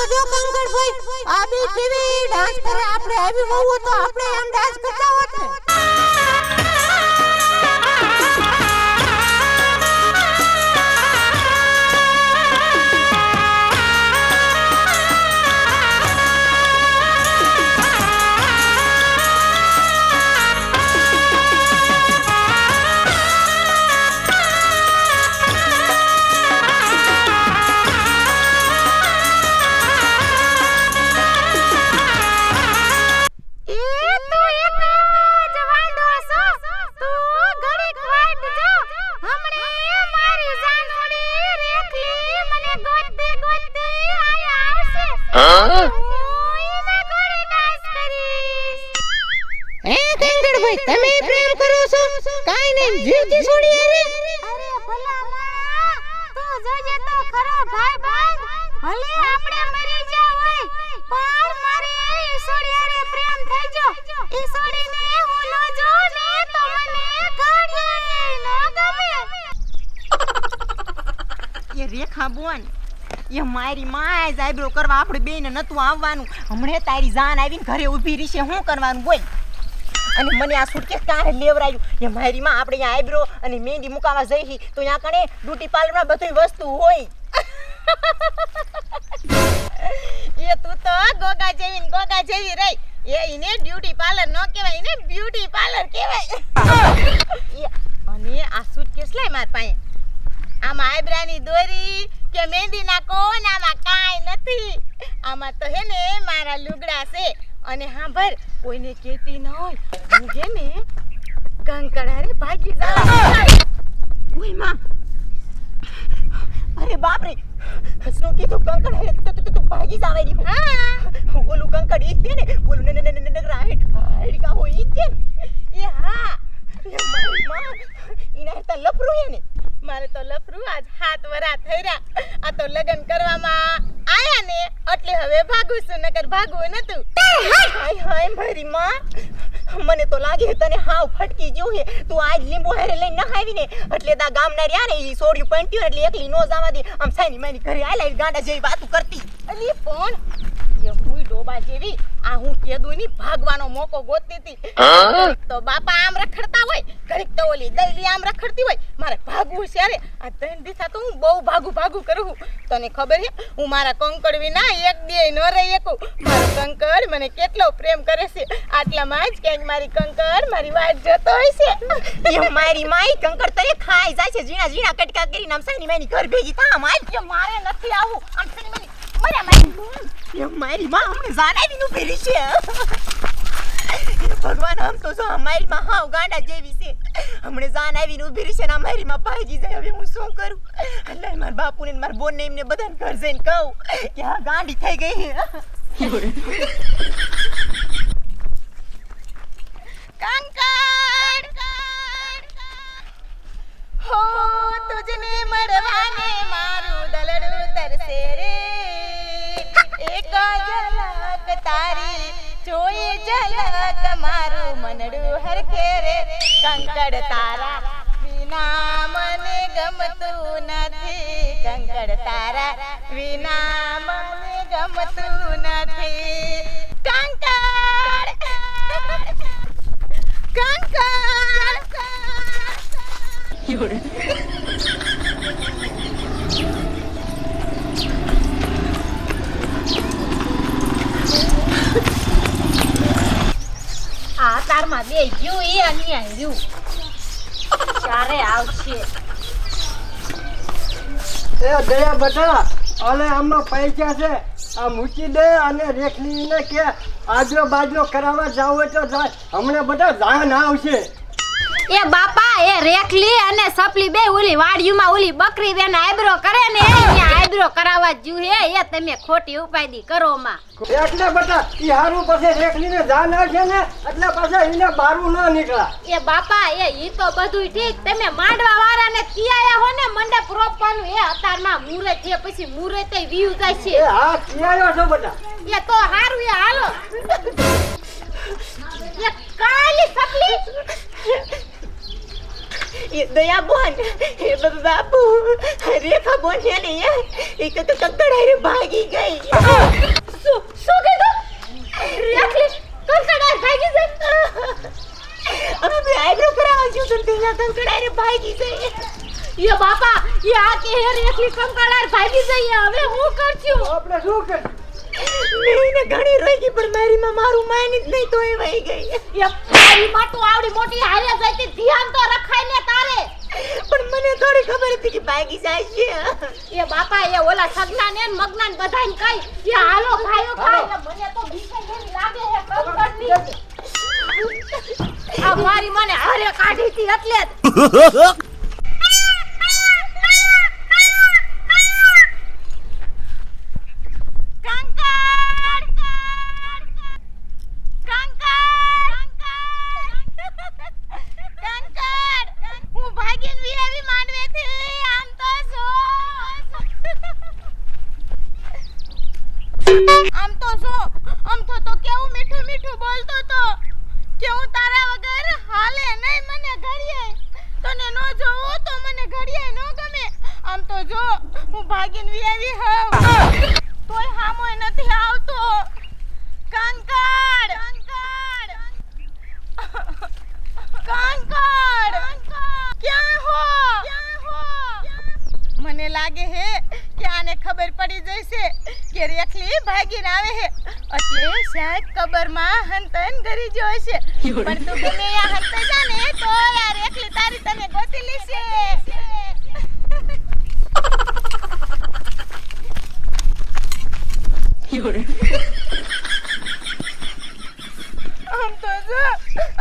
તો જો કંકણભાઈ આ બી કેવી ડાન્સ કરે આપણે આવી બહુ તો આપણે આમ ડાન્સ કરતા હોત ને તમે પ્રેમ કરો છો કાઈ નહીં જીવતી છોડી આવે અરે ભલા માં તું જોજે તો ખરો ભાઈ ભાઈ ભલે આપણે મરી જા હોય પણ મારે એ છોડી અરે પ્રેમ થઈ જો ઈ છોડીને હું ન જો ને તો મને ઘડીએ ન ગમે એ રેખા બોન એ મારી માં આઈબ્રો કરવા આપણે બેને નતું આવવાનું હમણે તારી જાન આવીને ઘરે ઊભી રહી છે શું કરવાનું બોલ અને મને આ સુટકેસ કારે લેવરાયું એ મારી માં આપણે અહીંયા આઈબ્રો અને મહેંદી મુકાવા જઈ તો અહીંયા કણે બ્યુટી પાર્લરમાં બધી વસ્તુ હોય એ તું તો ગોગા જેવી રહી એ ઈને બ્યુટી પાર્લર ન કહેવાય ઈને બ્યુટી પાર્લર કહેવાય અને આ સુટકેસ લઈ માર પાસે આમાં આઈબ્રાની દોરી કે મહેંદી ના કોન આમાં કાઈ નથી આમાં તો હે ને મારા લુગડા છે અને હા ભર કોઈને કેતી ન હોય હું હે ને કંકડારે ભાગી જાવ ઓય માં અરે બાપ રે હસનો કીધું કંકડારે તો ભાગી જાવેરી હા ઓલું કંકડ ઈ છે ને ઓલું ને રાઈટ હાઈડ કા હોય ઈ છે એ હા મારી માં ઈના તો લફરું હે ને મારે તો લફરું આજ 7 વરા થઈ રહ્યા આ તો લગન કરવામાં આયા ને એટલે હવે ભાગું છું નકર ભાગવું નતું હાય હાય મારી માં મને તો લાગે તને હાવ ફટકી ગયું હે તું આજ લીંબુ હારે લઈને નખાવી ને એટલે દા ગામના રહ્યા ને ઈ સોડિયું પંટ્યું એટલે એકલી નો જવા દે આમ સાની માની ઘરે આઈ ગાંડા જેવી વાતો કરતી અલી પણ એ મુઈ ડોબા જેવી આ હું કેદું ની ભાગવાનો મોકો ગોતતી હતી તો બાપા આમ રખડતા હોય ઘડીક તો ઓલી દઈલી આમ રખડતી હોય મારે ભાગવું છે અરે આ 3 દિવસ તો હું બહુ ભાગું કરું તને ખબર છે હું મારા કંકડ વિના એક દી ન રહી શકું મારો કંકડ મને કેટલો પ્રેમ કરે છે આટલામાં જ ક્યાંક મારી કંકડ મારી વાત જતો હોય છે એ મારી માઈ કંકડ તને ખાઈ જાય છે ઝીણા ઝીણા કટકા કરીને આમ સાની માની ઘર ભેગી થા માઈ કે મારે નથી આવું આમ સાની માની મારી માં હમણે જાનાવી નું ફેરી છે ભગવાન આમ તો જો મારી માં હાવ ગાંડા જેવી છે હમણે જાનાવી નું ફેરી છે ને મારી માં ભાગી જાય હવે હું શું કરું અલ્લાહ માર બાપુ ને માર બોન ને એમને બધાને ઘર જઈને કહું કે આ ગાંડી થઈ ગઈ છે કંકડ હો તુજને મળવાને મારું દલડું તરસે રે એક ઝલક તારી જોઈ ઝલક મારું મનડું હરખે રે કંકડ તારા વિના મને ગમતું નથી કંકડ તારા વિના મને ગમતું નથી કંકડ આ તારમાં બે ગયું એ અને આવ્યું ચારે આવશે એ દયા બેટા અલે આમાં પૈસા છે આ મૂકી દે અને રેખલીને કે આજો બાજો કરાવવા જાવ હોય તો જાય હમણાં બધા જાન આવશે એ બાપા એ રેખલી અને સપલી બે ઓલી વાડીમાં ઓલી બકરી બેન આઈબ્રો કરે ને અહીંયા આઈબ્રો કરાવવા જ્યું હે એ તમે ખોટી ઉપાયદી કરો માં એટલે બેટા ઈ હારું પછી રેખલીને જાન આવશે ને એટલે પછી એને બારું ન નીકળા એ બાપા એ ઈ તો બધું ઠીક તમે માંડવા વાળાને કિયાયા હો ને મંડપ રોપવાનું એ અતારમાં મુરત છે પછી મુરતે વ્યુ જાય છે એ હા કિયાયો છો બેટા એ તો હારું એ હાલો એ કાલી સપલી ये दया बोन हे बाबू रेखा बोन है नहीं है एक तो कंकड़ है भागी गई એ બાપા એ આ કે હેર એકલી કંકાળાર ભાગી જઈએ હવે હું કરશું આપણે શું કર મેં ઘણી રોઈ ગઈ પણ મારી માં મારું માની જ નહીં તો એ વહી ગઈ એ મારી માં તો આવડી મોટી હારે જઈતી ધ્યાન તો રખાય ને તારે પણ મને થોડી ખબર હતી કે ભાગી જાય છે એ બાપા એ ઓલા સગના ને મગના ને બધાને કઈ એ હાલો ભાઈઓ ખાય મને તો બીકે જેવી લાગે હે કંકડની આ મારી મને હારે કાઢી હતી એટલે જ આમ તો કેવું મીઠું મીઠું બોલતો તો કે હું તારા વગર હાલે નહીં મને ઘડીએ તને નો જોવો તો મને ઘડીએ નો ગમે આમ તો જો હું ભાગીને વી આવી તોય હામોય નથી આવતો કંકડ ક્યાં હો મને લાગે હે કે આને ખબર પડી જશે કે રેખલી ભાગીને આવે હે એટલે શાયદ કબરમાં હંતન કરી જો હશે પણ તું ગમે યા હંતે જાને તો આ રેખલી તારી તને ગોતી લેશે આમ તો જો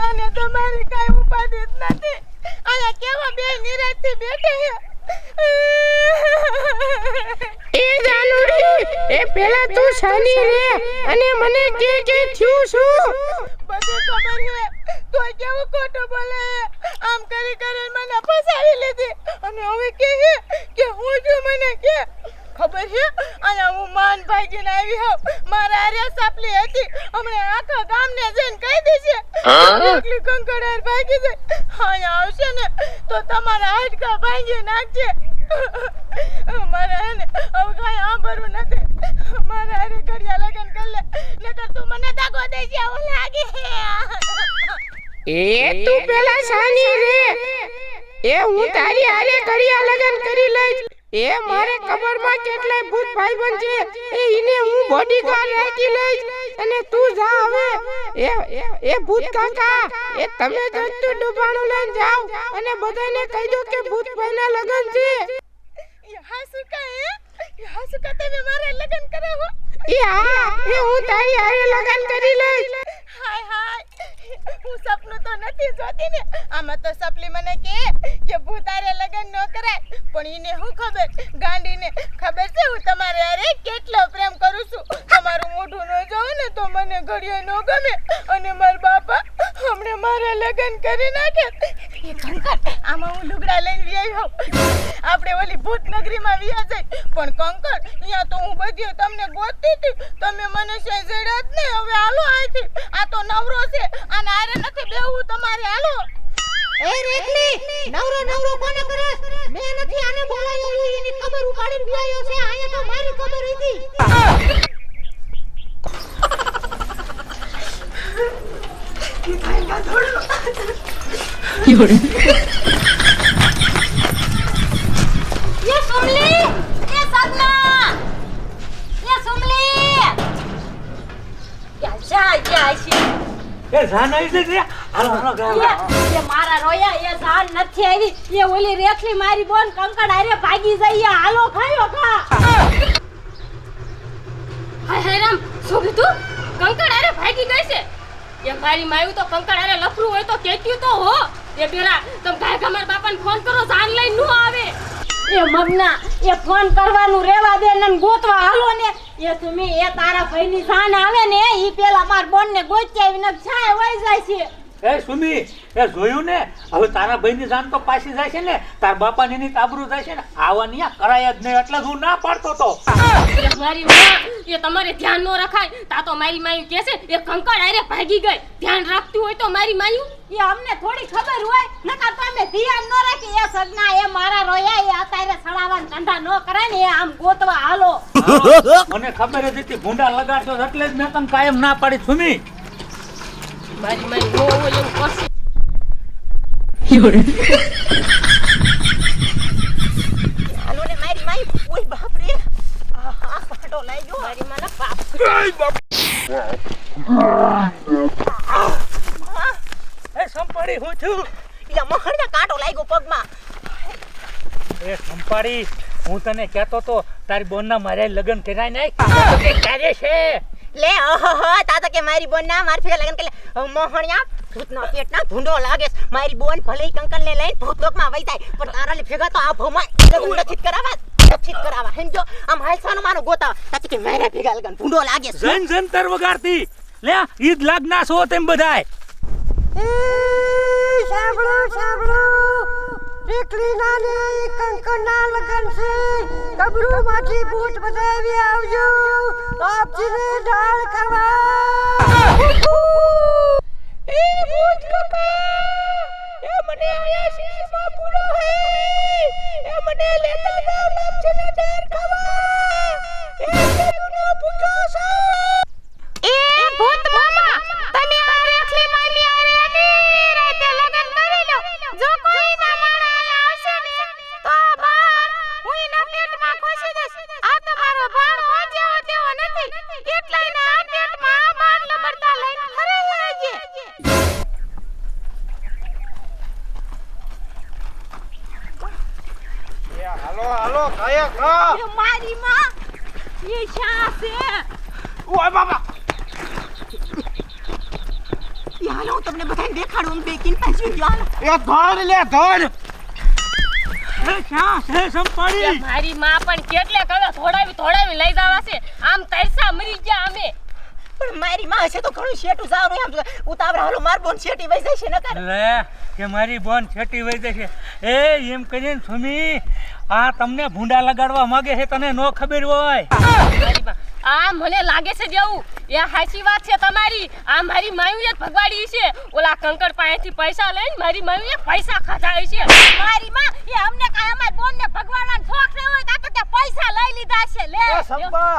અને તમારી કાઈ ઉપાધિ જ નથી આયા કેવા બે નિરાશથી બેઠે હે એ જાનુડી એ પેલા તું શાની રે અને મને કે થયું શું બધું ખબર હે તો કેવું ખોટું બોલે આમ કરી કરીને મને ફસાવી લીધી અને હવે કે હું જો મને કે ખબર હે આયા હું માન ભાગીને આવી હોઉં મારા આર્યા સાપલી હતી હમણે આખા ગામને જઈને કહી દેશે એકલી કંકડાર ભાગી જાય આયા આવશે ને તો તમારા હાડકા ભાંગી નાખશે મારા ને હવે કાંઈ સાંભળવું નથી મારા હારે ઘડિયા લગન કરી લે નકર તું મને દાગો દઈ છે એવું લાગે એ તું પેલા શાની રે એ હું તારી હારે ઘડિયા લગન કરી લઈશ એ મારે કબરમાં કેટલાય ભૂત ભાઈબંધ છે એ ઈને હું બોડીગાર્ડ રાખી લઈશ અને તું જા હવે એ ભૂત કાકા એ તમે જ તું ડુબાણું લઈને જાઓ અને બધાને કહી દો કે ભૂત ભાઈના લગન છે હાસુકા તમે મારા લગન કરાવો એ હું તારી હારે લગન કરી લઈશ હાય હું સપનું તો નથી જોતી ને આમાં તો સપલી મને કે ભૂતારે લગન ન કરાય પણ ઈને હું ખબર ગાંડીને ખબર છે હું તમારે અરે કેટલો પ્રેમ કરું છું તમારું મોઢું ન જોઉં ને તો મને ઘડિયો ન ગમે અને મારા બાપા હમણે મારા લગન કરી નાખે એ કંકર આમાં હું લુગડા લઈને વી આવી આપણે ઓલી ભૂત નગરીમાં વિયા જાય પણ કંકર અહીંયા તો હું બધી તમને ગોતતી હતી તમે મને સજડ્યા જ ને હવે હાલો આથી આ તો નવરો છે અને આરે નથી બેવું તમારે હાલો એ રેખલી નવરો કોને કરે મે નથી આને બોલાયો હું એની ખબર ઉપાડીને વ્યાયો છે આયા તો મારી ખબર હતી ये सुमली ये सगना ये सुमली क्या छी એ જાન આવી છે હાલો ये मारा रोया ये जान નથી આવી ये ઓલી રેખલી મારી બોન કંકડ આરે ભાગી જઈએ હાલો ખાયો ખા હાય રામ શું કીધું કંકડ આરે ભાગી ગઈ છે એ મારી માયું તો કંકડ આરે લફરું હોય તો કેટ્યું તો હો એ પેલા તમ કાય કમર બાપાને ફોન કરો જાન લઈને નો આવે એ મગના એ ફોન કરવાનું રેવા દે ને ગોતવા હાલો ને એ તમે એ તારા ભાઈની જાન આવે ને ઈ પેલા માર બોન ને ગોચ્યાવીને છાય વઈ જાય છે એ સુમી એ જોયું ને હવે તારા ભાઈની જાન તો પાછી જાય છે ને તાર બાપાની ની તાબરું જાય છે ને આવવાની આ કરાય જ નહીં એટલે હું ના પાડતો તો મારી માં એ તમારે ધ્યાન નો રખાય તા તો મારી માયું કે છે એ કંકડ આરે ભાગી ગઈ ધ્યાન રાખતી હોય તો મારી માયું એ અમને થોડી ખબર હોય નકા તો અમે ધ્યાન નો રાખી એ સગના એ મારા રોયા એ અત્યારે સડાવાન ધંધા નો કરે ને એ આમ ગોતવા હાલો મને ખબર જ હતી ભૂંડા લગાડતો એટલે જ મેં તને કાયમ ના પાડી સુમી મારી માઈ નો હોય એવું કરશે પાટો લઈ ગયો મારી મને પાપ એ સંપાડી હું છું ઈલા મહણને કાંટો લાગ્યો પગમાં એ સંપાડી હું તને કહેતો તો તારી બોનના મારે લગ્ન કરાય નહીં ક્યારે છે લે ઓહો તાતો કે મારી બોન ના માર ફેર લગન કે મોહણિયા ભૂતનો પેટના ભૂંડો લાગે છે. મારી બોન ભલે કંકલ ને લઈને ભૂતલોકમાં વઈ જાય પણ તારા લે ભેગા તો આ ભોમાં લગન નથી કરાવા હેંજો આમ હાલસાનો માનો ગોતા તાતી કે મારા ભેગા લગન ભૂંડો લાગે છે. જન જન તર વગાડતી લે ઈદ લાગના છો તેમ બધાય સાંભળો સાંભળો એકલી નાની કંકણના લગન છે કબરૂમાંથી ભૂત બધાવી આવજો આપજીને ડાળ ખાવા એ ભૂત કપા એ મને આયા શીશમાં પૂરો હે એ મને લેતા જાવ લાપસીને ડાળ ખાવા એ કેદુનો ભૂતો છે એ ભૂત મામા તમે આ રેખલી મામી આરે ની રાતે લગન કરી લો જો કોઈ ના માણા આયા આવશે ને તો આ બાણ હું એના પેટમાં ખોસી દઈશ આ તમારો બાણ હોજે તેવો નથી એટલાય ના આ પેટમાં આ બાણ લબડતા લઈને ફરે છે હાલો હાલો ખાયા ખા એ મારી માં એ શા છે ઓય બાબા યાર હું તમને બધાને દેખાડું બે કિન પાછી ગયો એ ધોડ લે ધોડ એ ક્યાં છે સંપાડી મારી માં પણ કેટલે કવે થોડાવી લઈ જવા છે આમ તરસા મરી ગયા અમે પણ મારી માં હશે તો ઘણું શેટું જાવ એમ ઉતાવળા હાલો માર બોન શેટી વઈ જાય છે ન કર લે કે મારી બોન છેટી વઈ જશે એ એમ કહીને સુમી આ તમને ભૂંડા લગાડવા માંગે છે તને નો ખબર હોય મારી માં આ મને લાગે છે જેવું એ હાચી વાત છે તમારી આ મારી માયુએ ભગવાડી છે ઓલા કંકર પાસેથી પૈસા લઈને મારી માયુએ પૈસા ખાધા છે મારી માં એ અમને કાય અમાર બોન ને ભગવાડવાનો શોખ ન હોય તો તે પૈસા લઈ લીધા છે લે એ સંપા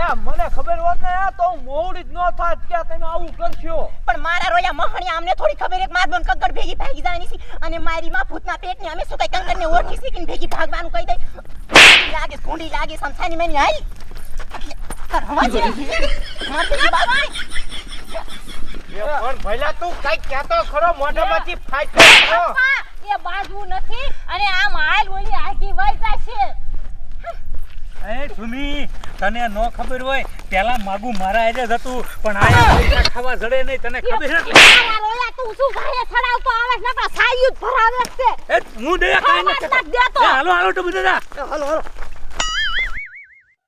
એ મને ખબર હોત ને તો હું મોવડી જ ન થાત કે તમે આવું કરશો પણ મારા રોયા મહણિયા અમને થોડી ખબર એક માર બોન કંકર ભેગી ભાગી જવાની છે અને મારી માં ભૂતના પેટને અમે શું કઈ કંકર ને ઓળખી શીખીને ભેગી ભાગવાનું કહી દઈ લાગે ભૂંડી લાગે સંસાની મેની હાલ કરવા છે મારતી બાબા એ પણ ભઈલા તું કઈ કહેતો ખરો મોઢામાંથી ફાટ કરો એ બાજુ નથી અને આમ હાલ ઓલી આગી વઈ જાય છે એ સુમી તને નો ખબર હોય પેલા માગું મારા આજે જ હતું પણ આયા પૈસા ખાવા જડે નહીં તને ખબર છે મારા રોયા તું શું ગાયે ચડાવતો આવે છે નકરા સાયું જ ભરાવે છે એ હું દે કાઈ ન ખાવા જ નથી દેતો. હાલો હાલો તો બધા હાલો હાલો